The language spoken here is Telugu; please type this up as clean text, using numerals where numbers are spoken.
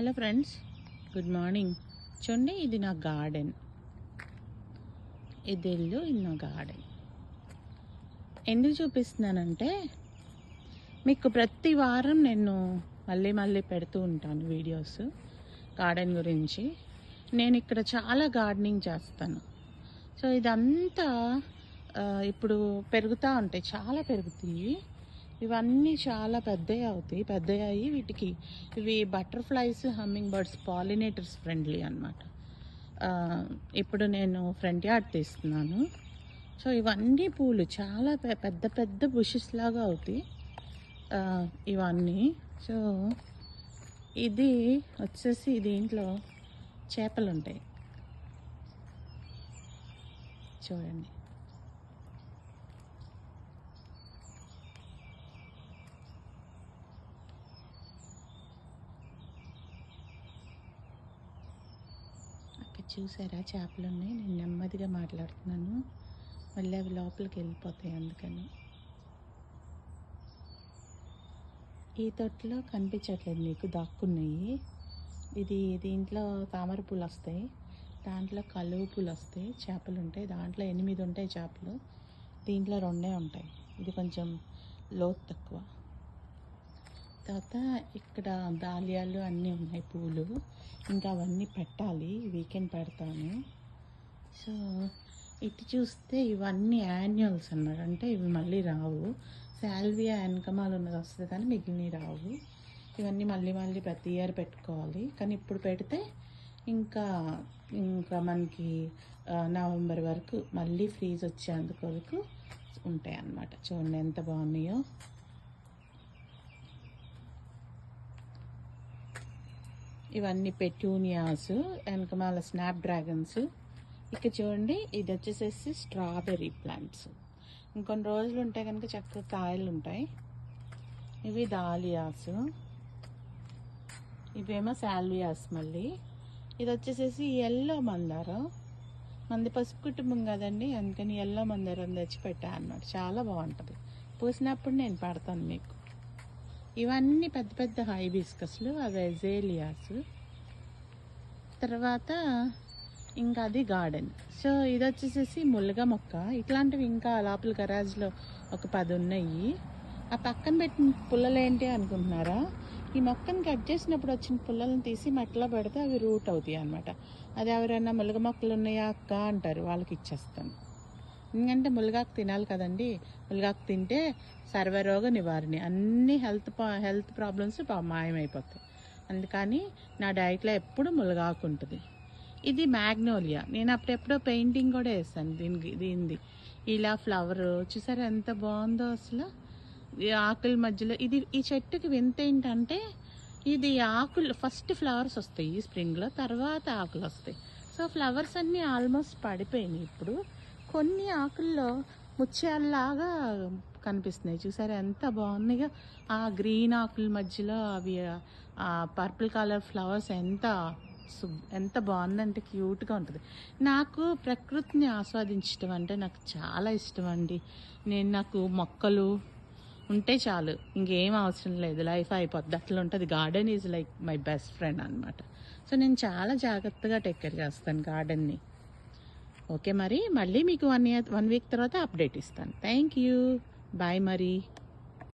Hello friends, good morning. చూడండి, ఇది నా గార్డెన్. ఇది నా గార్డెన్. ఎందుకు చూపిస్తున్నానంటే, మీకు ప్రతి వారం నేను మళ్ళీ పెడుతూ ఉంటాను వీడియోస్ గార్డెన్ గురించి. నేను ఇక్కడ చాలా గార్డెనింగ్ చేస్తాను. సో ఇదంతా ఇప్పుడు పెరుగుతూ ఉంటాయి, చాలా పెరుగుతాయి. ఇవన్నీ చాలా పెద్దవి అయ్యి వీటికి ఇవి butterflies, humming birds, pollinators friendly అన్నమాట. ఇప్పుడు నేను ఫ్రంట్ యార్డ్ తీస్తున్నాను. సో ఇవన్నీ పూలు చాలా పెద్ద బుషెస్ లాగా అవుతాయి ఇవన్నీ. సో ఇది వచ్చేసి దీంట్లో చేపలు ఉంటాయి, చూడండి. చూసారా, చేపలు ఉన్నాయి. నేను నెమ్మదిగా మాట్లాడుతున్నాను, మళ్ళీ అవి లోపలికి వెళ్ళిపోతాయి, అందుకని. ఈ తొట్టులో కనిపించట్లేదు మీకు, దాక్కున్నాయి. దీంట్లో తామర పూలు వస్తాయి, దాంట్లో కలువ పూలు వస్తాయి, చేపలు ఉంటాయి. దాంట్లో 8 ఉంటాయి చేపలు, దీంట్లో 2 ఉంటాయి. ఇది కొంచెం లోతు తక్కువ. తర్వాత ఇక్కడ దాలియాలు అన్నీ ఉన్నాయి, పూలు. ఇంకా అవన్నీ పెట్టాలి, వీకెండ్ పెడతాను. సో ఇటు చూస్తే ఇవన్నీ యాన్యువల్స్ అన్నమాట, అంటే ఇవి మళ్ళీ రావు. సాల్వియా వెనకమాల ఉన్నది వస్తుంది కానీ మిగిలినవి రావు. ఇవన్నీ మళ్ళీ ప్రతి ఇయర్ పెట్టుకోవాలి. కానీ ఇప్పుడు పెడితే ఇంకా మనకి నవంబర్ వరకు మళ్ళీ ఫ్రీజ్ వచ్చేందుకు వరకు ఉంటాయి అన్నమాట. చూడండి ఎంత బాగున్నాయో. ఇవన్నీ పెటూనియాస్, వెనకమాల స్నాప్ డ్రాగన్స్. ఇక్కడ చూడండి, ఇది వచ్చేసేసి స్ట్రాబెర్రీ ప్లాంట్స్. ఇంకొన్ని రోజులు ఉంటాయి కనుక చక్కగా కాయలు ఉంటాయి. ఇవి దాలియాస్, ఇవేమో సాల్వియాస్. మళ్ళీ ఇది వచ్చేసేసి ఎల్లో మందారం. మంది పసుపు కుటుంబం కదండి, అందుకని ఎల్లో మందారం తెచ్చి పెట్టా అన్నమాట. చాలా బాగుంటుంది, పూసినప్పుడు నేను పెడతాను మీకు. ఇవన్నీ పెద్ద హైబిస్కస్లు, అవి ఎజేలియాస్. తర్వాత ఇంకా అది గార్డెన్. సో ఇది వచ్చేసేసి ముల్లగా మొక్క. ఇట్లాంటివి ఇంకా లోపల గరాజ్లో ఒక 10 ఉన్నాయి. ఆ పక్కన పెట్టిన పుల్లలు ఏంటి అనుకుంటున్నారా? ఈ మొక్కను కట్ చేసినప్పుడు వచ్చిన పుల్లలను తీసి మట్టిలో పెడితే అవి రూట్ అవుతాయి అన్నమాట. అది ఎవరైనా ముల్లగ మొక్కలు ఉన్నాయా అక్క అంటారు, వాళ్ళకి ఇచ్చేస్తాను. ఎందుకంటే మునగాకు తినాలి కదండి. మునగాకు తింటే సర్వరోగ నివారణ, అన్ని హెల్త్ ప్రాబ్లమ్స్ మాయమైపోతాయి. అందుకని నా డైట్లో ఎప్పుడు మునగాకు ఉంటుంది. ఇది మ్యాగ్నోలియా. నేను అప్పుడెప్పుడో పెయింటింగ్ కూడా వేస్తాను దీనిది. ఇలా ఫ్లవర్ చూసారా ఎంత బాగుందో అసలు. ఈ ఆకుల మధ్యలో ఈ చెట్టుకి వింత ఏంటంటే, ఇది ఆకులు ఫస్ట్ ఫ్లవర్స్ వస్తాయి ఈ స్ప్రింగ్లో, తర్వాత ఆకులు వస్తాయి. సో ఫ్లవర్స్ అన్నీ ఆల్మోస్ట్ పడిపోయినాయి. ఇప్పుడు కొన్ని ఆకుల్లో ముత్యాలలాగా కనిపిస్తున్నాయి, చూసారా ఎంత బాగున్నాయిగా. ఆ గ్రీన్ ఆకుల మధ్యలో అవి పర్పుల్ కలర్ ఫ్లవర్స్ ఎంత బాగుందంటే క్యూట్గా ఉంటుంది. నాకు ప్రకృతిని ఆస్వాదించడం అంటే నాకు చాలా ఇష్టం అండి. నాకు మొక్కలు ఉంటే చాలు, ఇంకేం అవసరం లేదు, లైఫ్ అయిపోద్ది, అట్లా ఉంటుంది. Garden is like my best friend అనమాట. సో నేను చాలా జాగ్రత్తగా టేక్ కేర్ చేస్తాను గార్డెన్ని. ఓకే, మళ్ళీ మీకు 1 వీక్ తర్వాత అప్డేట్ ఇస్తాను. థ్యాంక్ యూ, బాయ్ మరి.